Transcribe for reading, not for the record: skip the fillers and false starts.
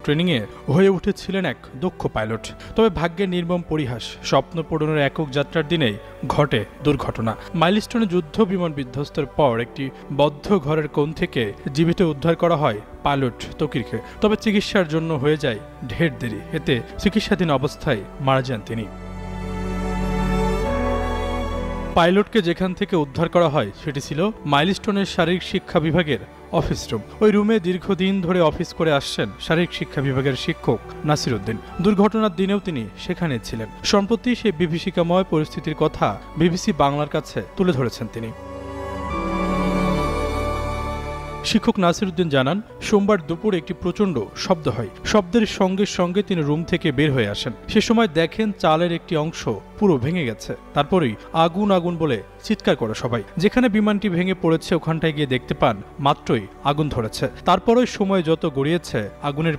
ট্রেনিংয়ে হয়ে উঠেছিলেন এক দক্ষ পাইলট। তবে ভাগ্যের নির্মম পরিহাস, স্বপ্ন পূরণের একক যাত্রার দিনেই ঘটে দুর্ঘটনা। মাইলস্টোনে যুদ্ধ বিমান বিধ্বস্তের পর একটি বদ্ধ ঘরের কোণ থেকে জীবিত উদ্ধার করা হয় পাইলট তৌকিরকে। তবে চিকিৎসার জন্য হয়ে যায় ঢের দেরি। এতে চিকিৎসাধীন অবস্থায় মারা যান তিনি। পাইলটকে যেখান থেকে উদ্ধার করা হয় সেটি ছিল মাইলস্টোনের শারীরিক শিক্ষা বিভাগের অফিস রুম। ওই রুমে দীর্ঘদিন ধরে অফিস করে আসছেন শারীরিক শিক্ষা বিভাগের শিক্ষক নাসির উদ্দিন। দুর্ঘটনার দিনেও তিনি সেখানে ছিলেন। সম্প্রতি সেই বিভীষিকাময় পরিস্থিতির কথা বিবিসি বাংলার কাছে তুলে ধরেছেন তিনি। শিক্ষক নাসির উদ্দিন জানান, সোমবার দুপুরে একটি প্রচণ্ড শব্দ হয়। শব্দের সঙ্গে সঙ্গে তিনি রুম থেকে বের হয়ে আসেন। সে সময় দেখেন চালের একটি অংশ পুরো ভেঙে গেছে। তারপরেই আগুন আগুন বলে চিৎকার করে সবাই। যেখানে বিমানটি ভেঙে পড়েছে ওখানটায় গিয়ে দেখতে পান মাত্রই আগুন ধরেছে। তারপরই সময় যত গড়িয়েছে আগুনের